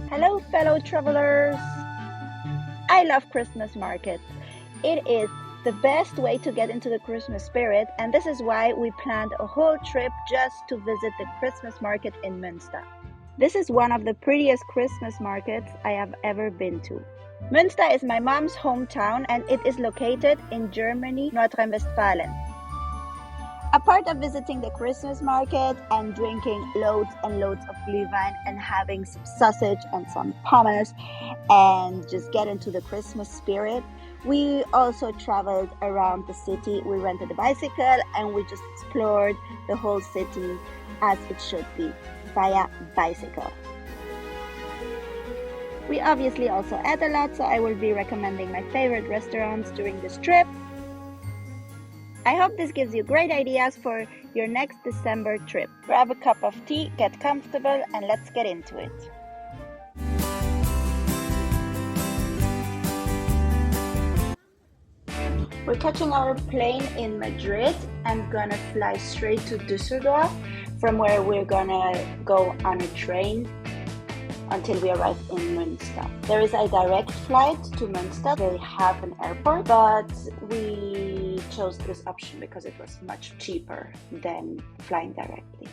Hello, fellow travelers! I love Christmas markets. It is the best way to get into the Christmas spirit, and this is why we planned a whole trip just to visit the Christmas market in Münster. This is one of the prettiest Christmas markets I have ever been to. Münster is my mom's hometown and it is located in Germany, North Rhine-Westphalia. Apart of visiting the Christmas market and drinking loads and loads of Glühwein and having some sausage and some pommes and just get into the Christmas spirit, we also traveled around the city. We rented a bicycle and we just explored the whole city as it should be, via bicycle. We obviously also ate a lot, so I will be recommending my favorite restaurants during this trip. I hope this gives you great ideas for your next December trip. Grab a cup of tea, get comfortable, and let's get into it. We're catching our plane in Madrid and gonna fly straight to Dusseldorf, from where we're gonna go on a train until we arrive in Münster. There is a direct flight to Münster. They have an airport, but we chose this option because it was much cheaper than flying directly.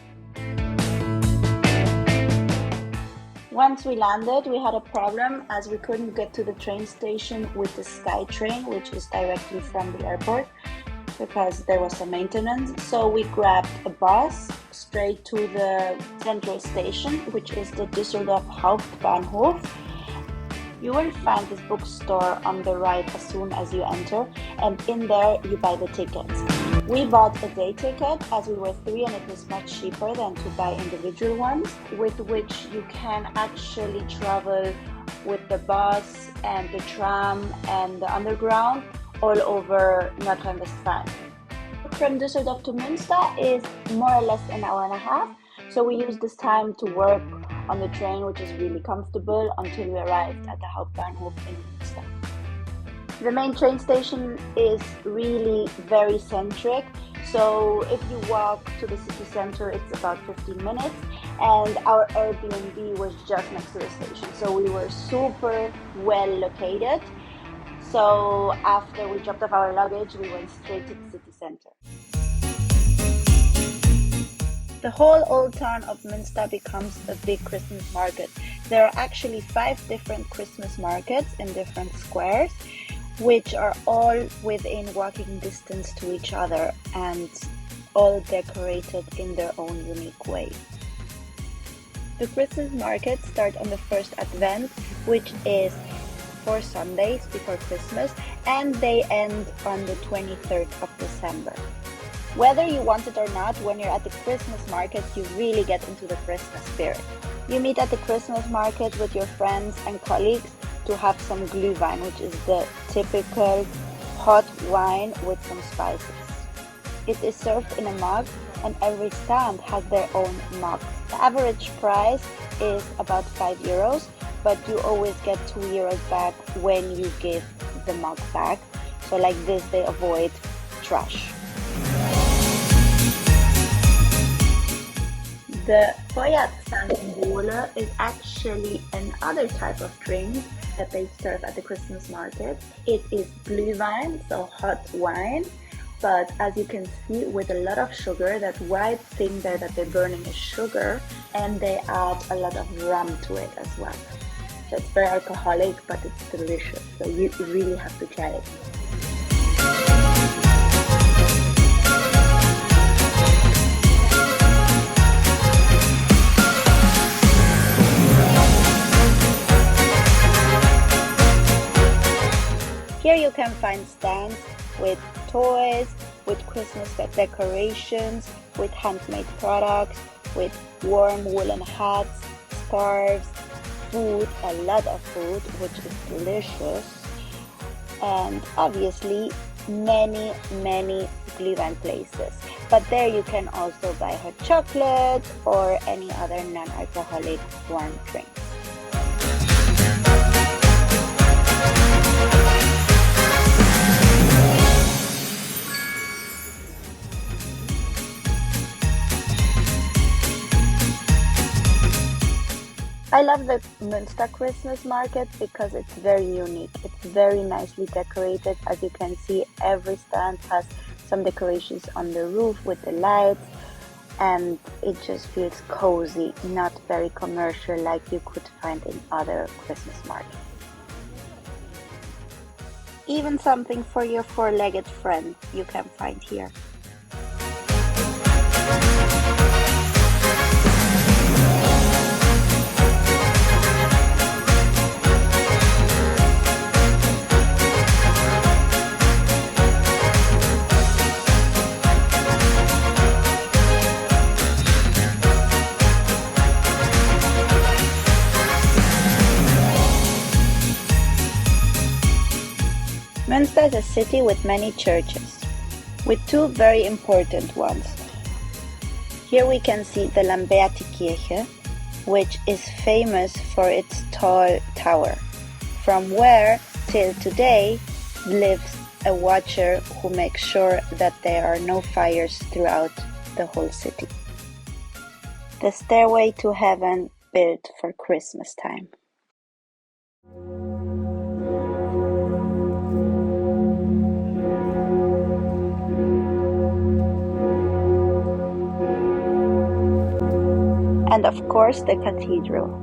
Once we landed, we had a problem as we couldn't get to the train station with the Sky train, which is directly from the airport, because there was some maintenance. So we grabbed a bus straight to the central station, which is the Dusseldorf Hauptbahnhof. You will find this bookstore on the right as soon as you enter, and in there you buy the tickets. We bought a day ticket as we were 3 and it was much cheaper than to buy individual ones, with which you can actually travel with the bus and the tram and the underground all over North Rhine-Westphalia. From Dusseldorf to Münster is more or less an hour and a half, so we used this time to work on the train, which is really comfortable, until we arrived at the Hauptbahnhof in Münster. The main train station is really very centric, so if you walk to the city center it's about 15 minutes, and our Airbnb was just next to the station, so we were super well located. So after we dropped off our luggage, we went straight to the city center. The whole old town of Münster becomes a big Christmas market. There are actually 5 different Christmas markets in different squares, which are all within walking distance to each other and all decorated in their own unique way. The Christmas markets start on the first Advent, which is 4 Sundays before Christmas, and they end on the 23rd of December. Whether you want it or not, when you're at the Christmas market, you really get into the Christmas spirit. You meet at the Christmas market with your friends and colleagues to have some Glühwein, which is the typical hot wine with some spices. It is served in a mug, and every stand has their own mug. The average price is about €5, but you always get €2 back when you give the mug back. So like this, they avoid trash. The Feuerzangenbowle is actually another type of drink that they serve at the Christmas market. It is Glühwein, so hot wine, but as you can see, with a lot of sugar. That white thing there that they're burning is sugar, and they add a lot of rum to it as well. So it's very alcoholic, but it's delicious, so you really have to try it. Here you can find stands with toys, with Christmas decorations, with handmade products, with warm woolen hats, scarves, food, a lot of food, which is delicious, and obviously many Glühwein places. But there you can also buy hot chocolate or any other non-alcoholic warm drink. I love the Münster Christmas market because it's very unique. It's very nicely decorated. As you can see, every stand has some decorations on the roof with the lights, and it just feels cozy, not very commercial like you could find in other Christmas markets. Even something for your four-legged friend you can find here. Münster is a city with many churches, with two very important ones. Here we can see the Lambertikirche, which is famous for its tall tower, from where till today lives a watcher who makes sure that there are no fires throughout the whole city. The stairway to heaven built for Christmas time. And of course the cathedral.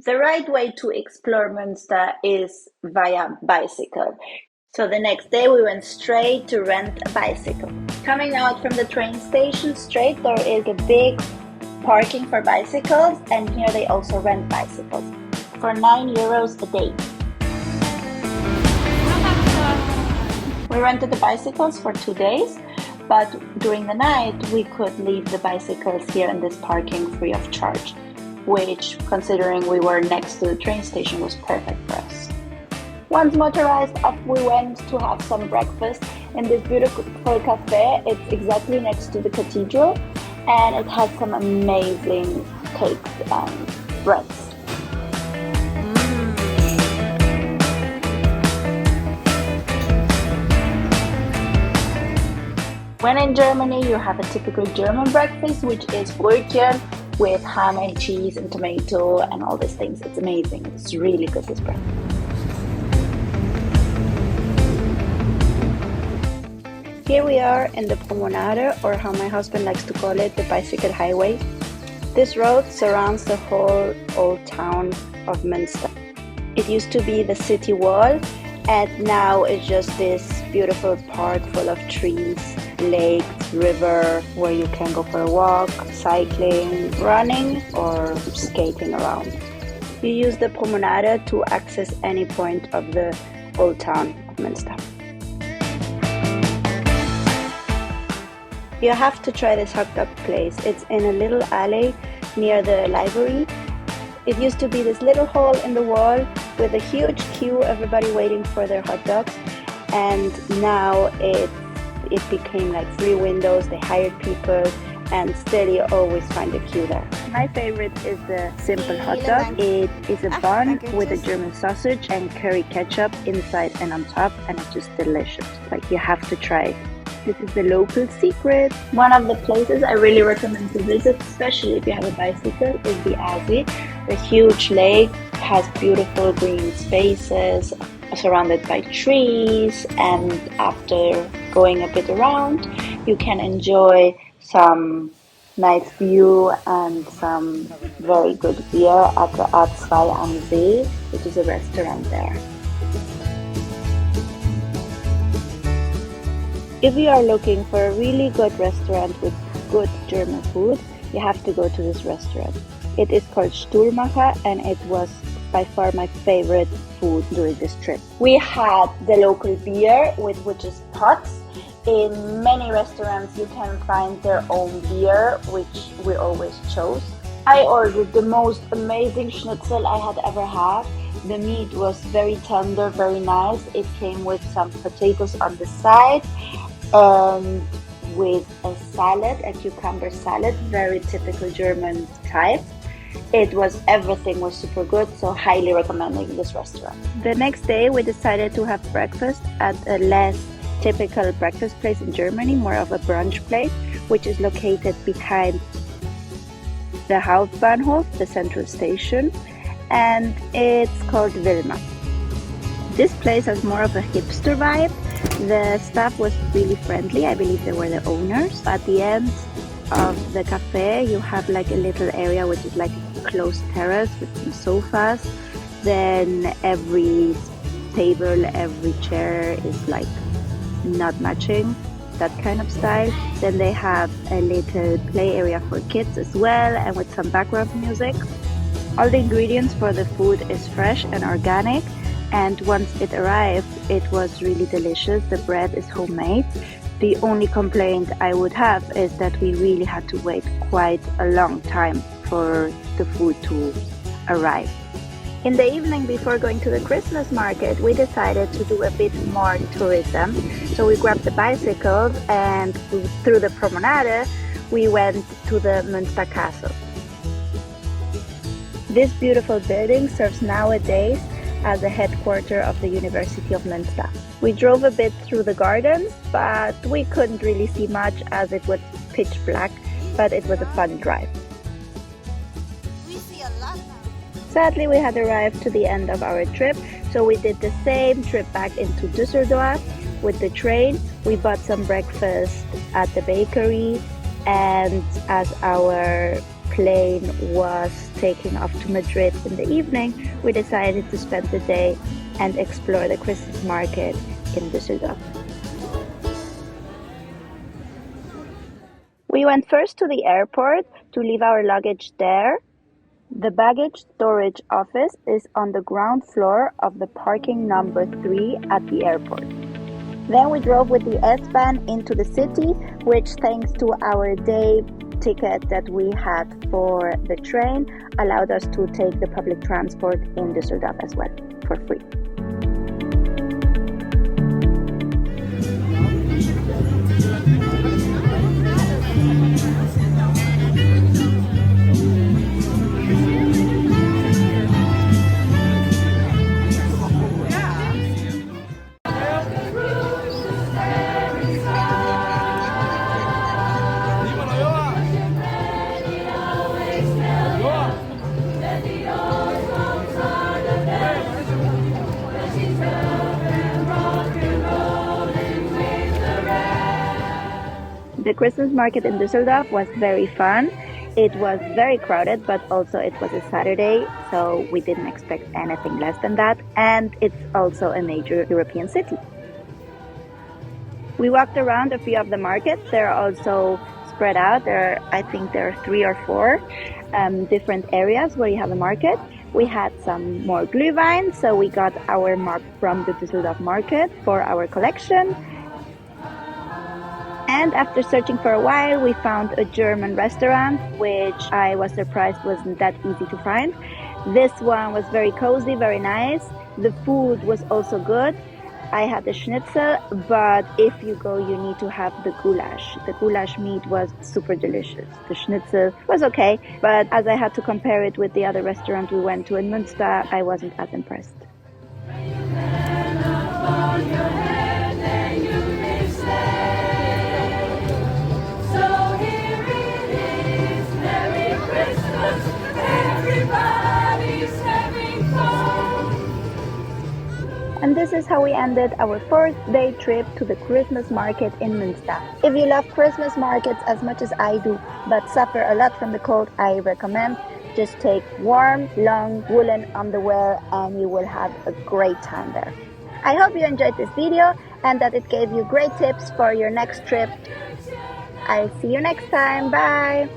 The right way to explore Munster is via bicycle. So the next day we went straight to rent a bicycle. Coming out from the train station straight, there is a big parking for bicycles, and here they also rent bicycles for €9 a day. We rented the bicycles for 2 days, but during the night we could leave the bicycles here in this parking free of charge, which, considering we were next to the train station, was perfect for us. Once motorized, up we went to have some breakfast in this beautiful cafe. It's exactly next to the cathedral, and it has some amazing cakes and breads. When in Germany, you have a typical German breakfast, which is Brötchen with ham and cheese and tomato and all these things. It's amazing. It's really good, this bread. Here we are in the Promenade, or how my husband likes to call it, the bicycle highway. This road surrounds the whole old town of Munster. It used to be the city wall, and now it's just this beautiful park full of trees, lakes, river, where you can go for a walk, cycling, running, or skating around. You use the Promenade to access any point of the old town of Münster. You have to try this hot dog place. It's in a little alley near the library. It used to be this little hole in the wall with a huge queue, everybody waiting for their hot dogs, and now it became like 3 windows. They hired people, and still you always find a queue there. My favorite is the simple hot dog. It is a bun with a German sausage and curry ketchup inside and on top, and it's just delicious. Like, you have to try it. This is the local secret. One of the places I really recommend to visit, especially if you have a bicycle, is the Aasee. The huge lake has beautiful green spaces surrounded by trees, and after going a bit around, you can enjoy some nice view and some very good beer at the Allways am See, which is a restaurant there. If you are looking for a really good restaurant with good German food, you have to go to this restaurant. It is called Stuhlmacher, and it was by far my favorite food during this trip. We had the local beer, which is pots. In many restaurants you can find their own beer, which we always chose. I ordered the most amazing schnitzel I had ever had. The meat was very tender, very nice. It came with some potatoes on the side and with a salad, a cucumber salad, very typical German type. Everything was super good, so highly recommending this restaurant. The next day we decided to have breakfast at a less typical breakfast place in Germany, more of a brunch place, which is located behind the Hauptbahnhof, the central station, and it's called Wilma. This place has more of a hipster vibe. The staff was really friendly. I believe they were the owners. At the end of the cafe, you have like a little area which is like a closed terrace with some sofas. Then every table, every chair is like not matching, that kind of style. Then they have a little play area for kids as well, and with some background music. All the ingredients for the food is fresh and organic, and once it arrived, it was really delicious. The bread is homemade. The only complaint I would have is that we really had to wait quite a long time for the food to arrive. In the evening before going to the Christmas market, we decided to do a bit more tourism. So we grabbed the bicycles and through the promenade, we went to the Münster castle. This beautiful building serves nowadays as the headquarters of the University of Munster. We drove a bit through the gardens, but we couldn't really see much as it was pitch black, but it was a fun drive. Sadly, we had arrived to the end of our trip, so we did the same trip back into Dusseldorf with the train. We bought some breakfast at the bakery, and as our plane was taking off to Madrid in the evening, we decided to spend the day and explore the Christmas market in Dusseldorf. We went first to the airport to leave our luggage there. The baggage storage office is on the ground floor of the parking number 3 at the airport. Then we drove with the S-Bahn into the city, which thanks to our day ticket that we had for the train allowed us to take the public transport in Düsseldorf as well for free. The Christmas market in Dusseldorf was very fun. It was very crowded, but also it was a Saturday, so we didn't expect anything less than that. And it's also a major European city. We walked around a few of the markets. They're also spread out. I think there are 3 or 4 different areas where you have a market. We had some more Glühwein, so we got our mug from the Düsseldorf market for our collection. And after searching for a while, we found a German restaurant, which I was surprised wasn't that easy to find. This one was very cozy, very nice. The food was also good. I had the schnitzel, but if you go, you need to have the goulash. The goulash meat was super delicious. The schnitzel was okay, but as I had to compare it with the other restaurant we went to in Munster, I wasn't as impressed. And this is how we ended our 4th-day trip to the Christmas market in Münster. If you love Christmas markets as much as I do, but suffer a lot from the cold, I recommend just take warm, long woolen underwear and you will have a great time there. I hope you enjoyed this video and that it gave you great tips for your next trip. I'll see you next time. Bye!